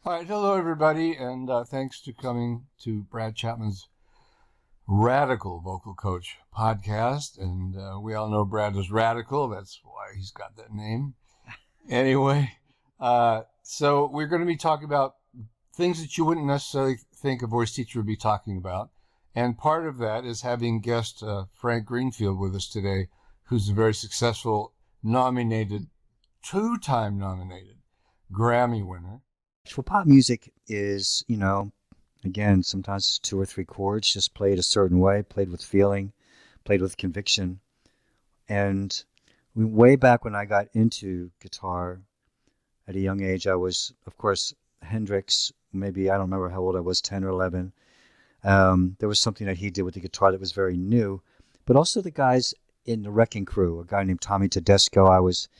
All right, hello everybody, and thanks to coming to Brad Chapman's Radical Vocal Coach podcast. And we all know Brad is radical. That's why he's got that name. Anyway, so we're going to be talking about things that you wouldn't necessarily think a voice teacher would be talking about. And part of that is having guest Frank Greenfield with us today, who's a very successful two-time nominated Grammy winner. Well, pop music is, again, sometimes it's two or three chords, just played a certain way, played with feeling, played with conviction. And way back when I got into guitar at a young age, I was, of course, Hendrix, maybe, I don't remember how old I was, 10 or 11. There was something that he did with the guitar that was very new. But also the guys in the Wrecking Crew, a guy named Tommy Tedesco, I was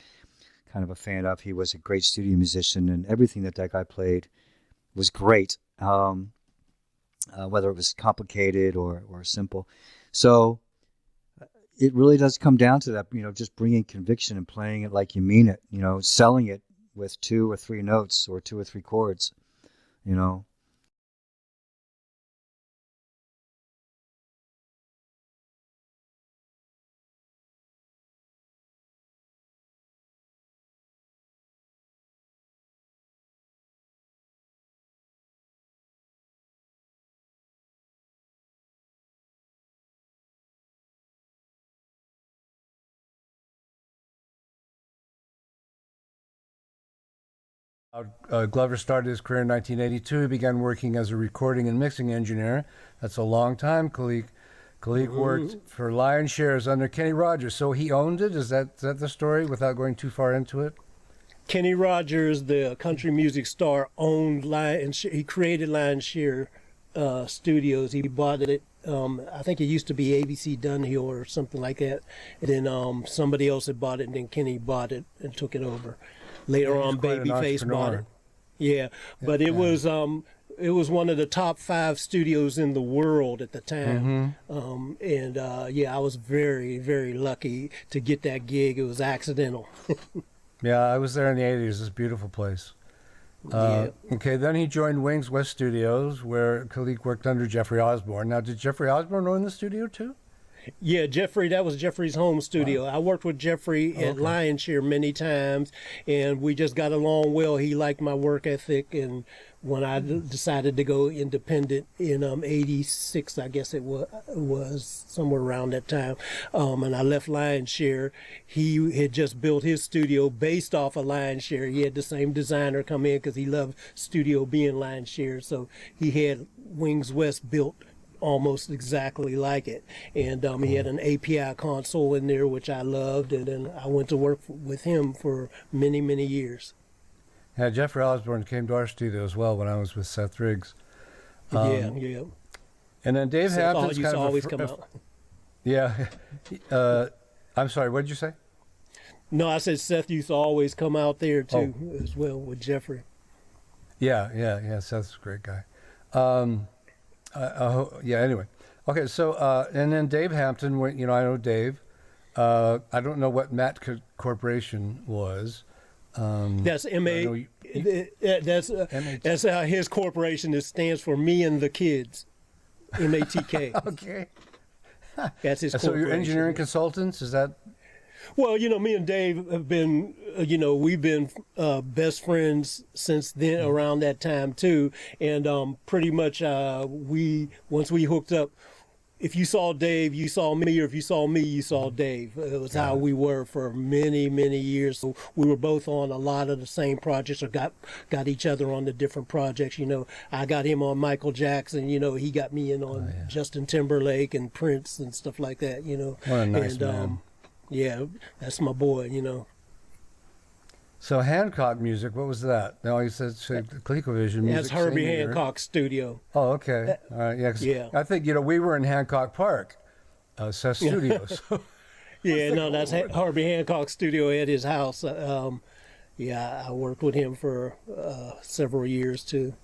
kind of a fan of. He was a great studio musician, and everything that guy played was great, whether it was complicated or simple. So it really does come down to that, just bringing conviction and playing it like you mean it, selling it with two or three notes or two or three chords, Glover started his career in 1982. He began working as a recording and mixing engineer. That's a long time. Kalik worked for Lion Shares under Kenny Rogers. So he owned it? Is that the story without going too far into it? Kenny Rogers, the country music star, owned Lion. He created Lion Share Studios. He bought it. I think it used to be ABC Dunhill or something like that. And then somebody else had bought it, and then Kenny bought it and took it over. Later on, Babyface bought it. Yeah, but it was one of the top 5 studios in the world at the time. I was very, very lucky to get that gig. It was accidental. Yeah, I was there in the 80s. It's a beautiful place. Okay, then he joined Wings West Studios, where Kalik worked under Jeffrey Osborne. Now, did Jeffrey Osborne own the studio too? Yeah, that was Jeffrey's home studio. Wow. I worked with Jeffrey at Lion Share many times, and we just got along well. He liked my work ethic, and when I decided to go independent in 86, I guess it was somewhere around that time, and I left Lion Share, he had just built his studio based off of Lion Share. He had the same designer come in because he loved studio being Lion Share, so he had Wings West built almost exactly like it, and he had an API console in there, which I loved, and then I went to work with him for many, many years. Yeah, Jeffrey Osborne came to our studio as well when I was with Seth Riggs. Yeah. And then Dave Hampton's used to always come out. Yeah. I'm sorry, what did you say? No, I said Seth used to always come out there too, as well with Jeffrey. Yeah. Seth's a great guy. Anyway. Okay, so, and then Dave Hampton, I know Dave. I don't know what Matt Corporation was. That's M.A. That's his corporation. It stands for Me and the Kids. M-A-T-K. Okay. That's his corporation. So you're engineering consultants, is that? Well, me and Dave have been, we've been best friends since then, around that time too. And pretty much once we hooked up, if you saw Dave, you saw me, or if you saw me, you saw Dave. It was how we were for many, many years. So we were both on a lot of the same projects, or got each other on the different projects. I got him on Michael Jackson. He got me in on Justin Timberlake and Prince and stuff like that. What a nice man. Yeah, that's my boy. So Hancock Music, what was that? No, you said ColecoVision Music. That's Herbie Hancock's studio. Oh, okay. All right. Yeah. I think we were in Hancock Park, Seth Studios. That's Herbie Hancock's studio at his house. I worked with him for several years too.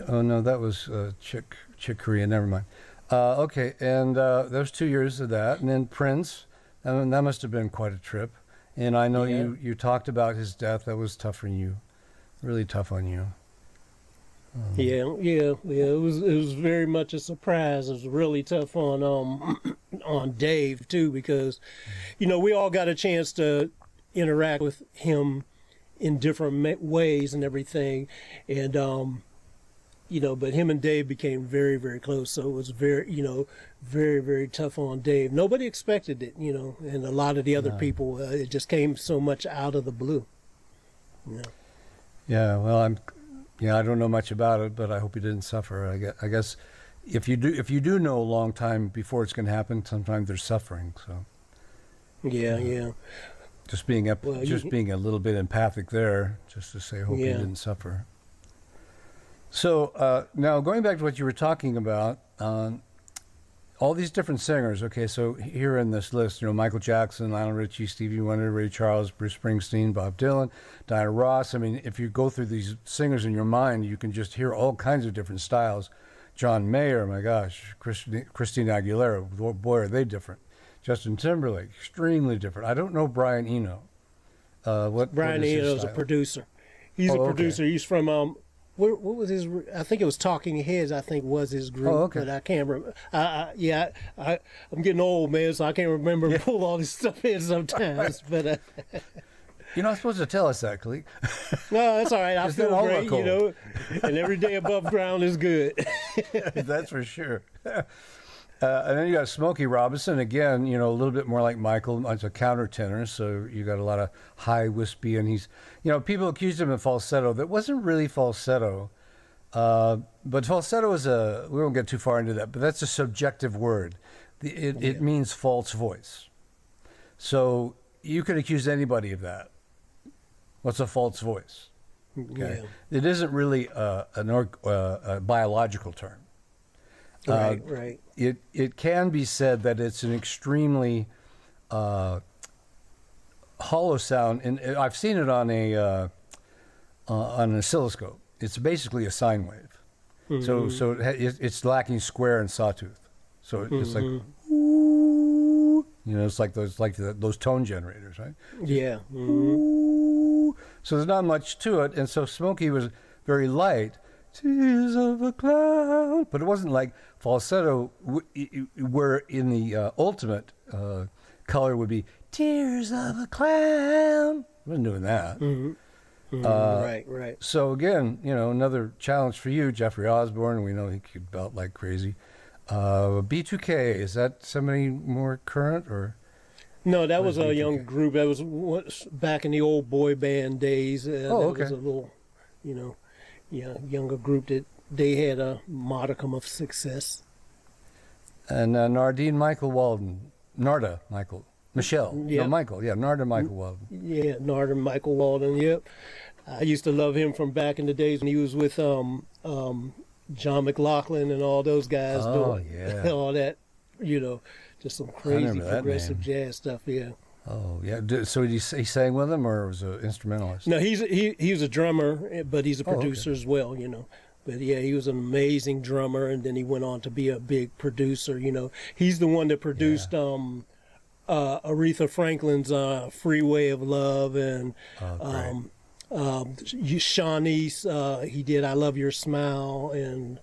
Oh no, that was Chick Corea. Never mind. Okay, and those 2 years of that, and then Prince. And that must have been quite a trip. And I know you talked about his death. That was tough for you. really tough on you. Yeah. It was very much a surprise. It was really tough on Dave too, because, we all got a chance to interact with him in different ways and everything, and but him and Dave became very, very close. So it was very, very, very tough on Dave. Nobody expected it, and a lot of the other people. It just came so much out of the blue. Yeah. Well, I don't know much about it, but I hope you didn't suffer. I guess if you do know a long time before it's going to happen, sometimes there's suffering. So. Yeah. Just being being a little bit empathic there, just to say, hope you didn't suffer. So now going back to what you were talking about, all these different singers. Okay, so here in this list, Michael Jackson, Lionel Richie, Stevie Wonder, Ray Charles, Bruce Springsteen, Bob Dylan, Diana Ross. I mean, if you go through these singers in your mind, you can just hear all kinds of different styles. John Mayer, my gosh, Christina Aguilera, boy, are they different. Justin Timberlake, extremely different. I don't know Brian Eno. Brian Eno's a producer. He's a producer. Okay. He's from what was his? I think it was Talking Heads. I think was his group. Oh, okay. But I can't remember. I'm getting old, man, so I can't remember and pull all this stuff in sometimes. But you're not supposed to tell us that, Khalid. No, that's all right. I feel great, and every day above ground is good. That's for sure. And then you got Smokey Robinson, again, a little bit more like Michael. It's a countertenor, so you got a lot of high, wispy, and he's, people accused him of falsetto. That wasn't really falsetto, but falsetto is we won't get too far into that, but that's a subjective word. It means false voice. So you could accuse anybody of that. What's a false voice? Okay. Yeah. It isn't really a biological term. Right. It can be said that it's an extremely hollow sound, and I've seen it on an oscilloscope. It's basically a sine wave. Mm-hmm. So it's lacking square and sawtooth. So it's like, it's like those tone generators, right? Yeah. Mm-hmm. So there's not much to it, and so Smokey was very light. Tears of a cloud, but it wasn't like falsetto, where in the ultimate color would be tears of a clown. I wasn't doing that. Mm-hmm. Right. So again, another challenge for you, Jeffrey Osborne. We know he could belt like crazy. B2K, is that somebody more current or? No, that was a young group. That was back in the old boy band days. Okay. That was a little, younger group that they had a modicum of success. And Narda Michael Walden. Narda Michael Walden. Yeah, Narda Michael Walden, yep. I used to love him from back in the days when he was with John McLaughlin and all those guys doing all that, just some crazy progressive jazz stuff, yeah. Oh, yeah. So he sang with him, or was an instrumentalist? No, he was a drummer, but he's a producer as well, But yeah, he was an amazing drummer, and then he went on to be a big producer, He's the one that produced Aretha Franklin's Freeway of Love, and Shawnee's, he did I Love Your Smile, and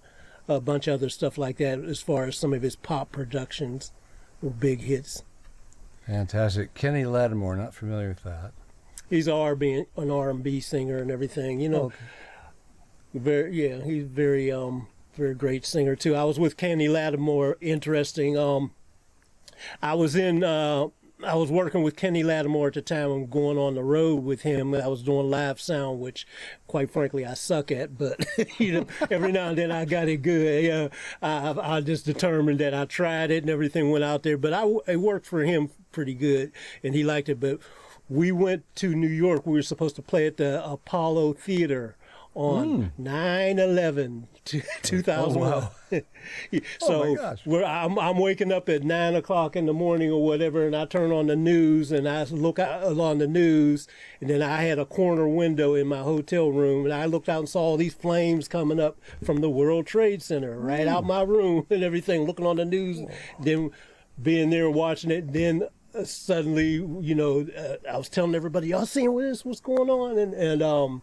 a bunch of other stuff like that, as far as some of his pop productions were big hits. Fantastic. Kenny Lattimore, not familiar with that. He's an R&B singer and everything, Okay. He's very great singer too. I was with Kenny Lattimore. Interesting. I was working with Kenny Lattimore at the time. I'm going on the road with him. I was doing live sound, which, quite frankly, I suck at. But every now and then I got it good. I just determined that I tried it and everything went out there. But it worked for him pretty good, and he liked it. But we went to New York. We were supposed to play at the Apollo Theater on 9/11 2001. Oh, wow. So I'm waking up at 9 o'clock in the morning or whatever, and I turn on the news and I look out on the news, and then I had a corner window in my hotel room, and I looked out and saw all these flames coming up from the World Trade Center right out my room and everything, looking on the news, then being there watching it, then suddenly, I was telling everybody, y'all seeing what's going on, and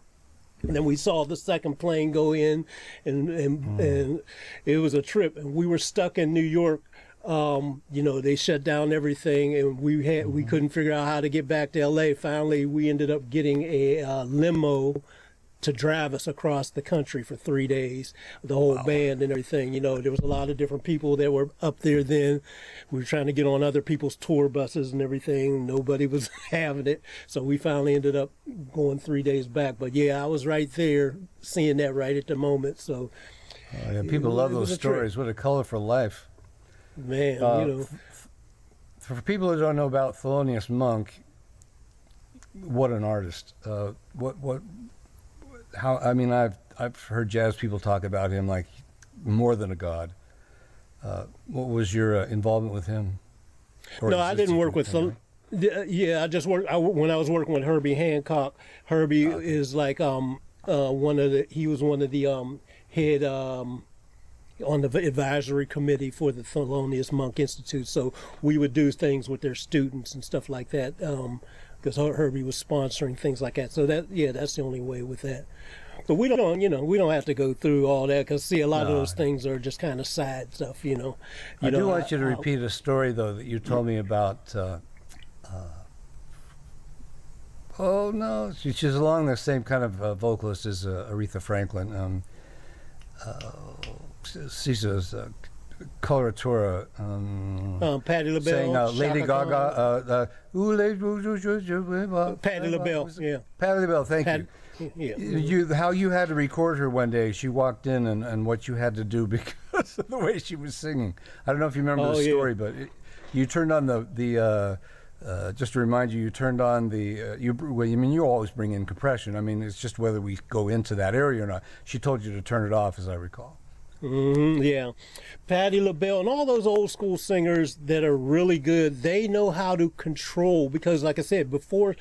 And then we saw the second plane go in, and it was a trip. And we were stuck in New York. They shut down everything, and we couldn't figure out how to get back to LA. Finally, we ended up getting a limo to drive us across the country for 3 days, the whole band and everything. There was a lot of different people that were up there then. We were trying to get on other people's tour buses and everything. Nobody was having it. So we finally ended up going 3 days back. But yeah, I was right there seeing that right at the moment. So people love those stories. What a colorful life. Man, For people who don't know about Thelonious Monk, what an artist. I've heard jazz people talk about him like more than a god. What was your involvement with him? No, I didn't work with him. Yeah, I just worked when I was working with Herbie Hancock. Herbie is like he was one of the head on the advisory committee for the Thelonious Monk Institute. So we would do things with their students and stuff like that. Because Herbie was sponsoring things like that. So that's the only way with that. But we don't have to go through all that, because a lot of those things are just kind of side stuff, I do want you to repeat a story though that you told me about. She's along the same kind of vocalist as Aretha Franklin. She's a coloratura. Patti LaBelle. Saying Lady Gaga. Patti LaBelle, yeah. Patti LaBelle, thank you. Yeah. How you had to record her one day. She walked in and what you had to do because of the way she was singing. I don't know if you remember the story, but you turned on the just to remind you, you turned on the, you always bring in compression. I mean, it's just whether we go into that area or not. She told you to turn it off, as I recall. Yeah. Patti LaBelle and all those old school singers that are really good, they know how to control, because like I said, before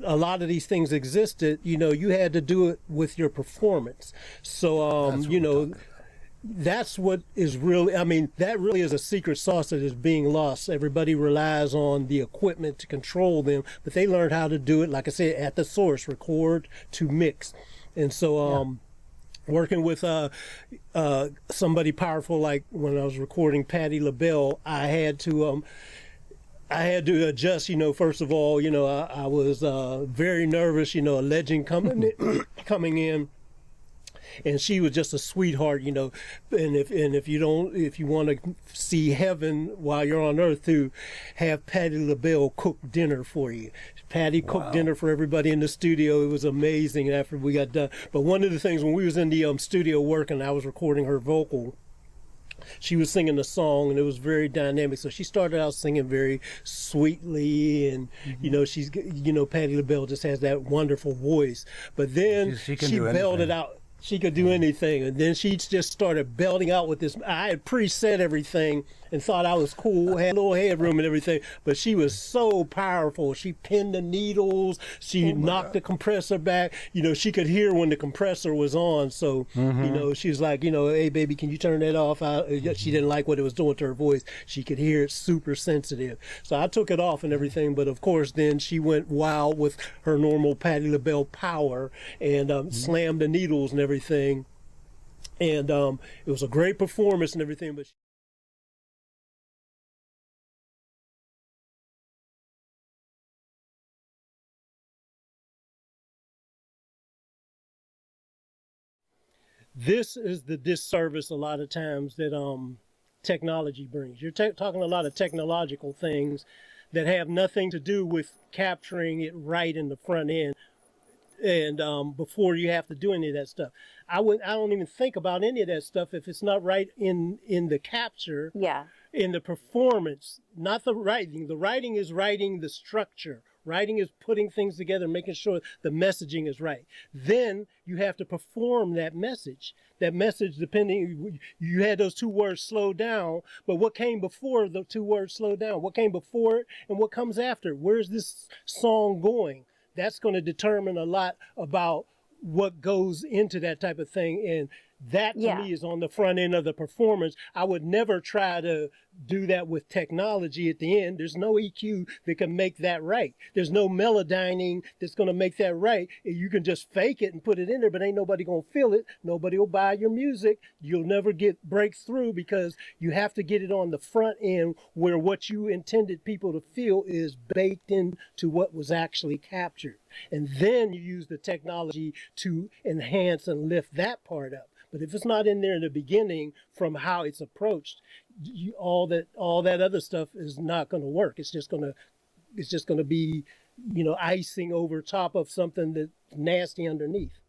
a lot of these things existed, you had to do it with your performance. So, that's what is really, that really is a secret sauce that is being lost. Everybody relies on the equipment to control them, but they learned how to do it, like I said, at the source, record to mix. And so, working with somebody powerful, like when I was recording Patti LaBelle, I had to adjust. First of all, I was very nervous. A legend coming in. And she was just a sweetheart, and if you want to see heaven while you're on earth, to have Patti LaBelle cook dinner for you. Patti cooked dinner for everybody in the studio. It was amazing after we got done. But one of the things, when we was in the studio working, I was recording her vocal. She was singing a song, and it was very dynamic. So she started out singing very sweetly, and she's Patti LaBelle just has that wonderful voice. But then she belted out. She could do anything, and then she just started belting out with this. I had preset everything and thought I was cool, had a little headroom and everything, but she was so powerful. She pinned the needles, she knocked the compressor back. She could hear when the compressor was on, so she was like, hey baby, can you turn that off? She didn't like what it was doing to her voice. She could hear it super sensitive, so I took it off and everything. But of course then she went wild with her normal Patti LaBelle power and slammed the needles and everything, and it was a great performance and everything. But this is the disservice a lot of times that technology brings. You're talking a lot of technological things that have nothing to do with capturing it right in the front end. And before you have to do any of that stuff, I don't even think about any of that stuff if it's not right in the capture. Yeah. In the performance, not the writing. The writing is writing the structure. Writing is putting things together, making sure the messaging is right. Then you have to perform that message. That message, depending, you had those two words slow down, but what came before the two words slow down? What came before it and what comes after? Where's this song going? That's going to determine a lot about what goes into that type of thing. And That to Yeah. me is on the front end of the performance. I would never try to do that with technology at the end. There's no EQ that can make that right. There's no melodyning that's going to make that right. You can just fake it and put it in there, but ain't nobody going to feel it. Nobody will buy your music. You'll never break through because you have to get it on the front end where what you intended people to feel is baked into what was actually captured. And then you use the technology to enhance and lift that part up. But if it's not in there in the beginning from how it's approached, all that other stuff is not going to work. It's just going to be, icing over top of something that's nasty underneath.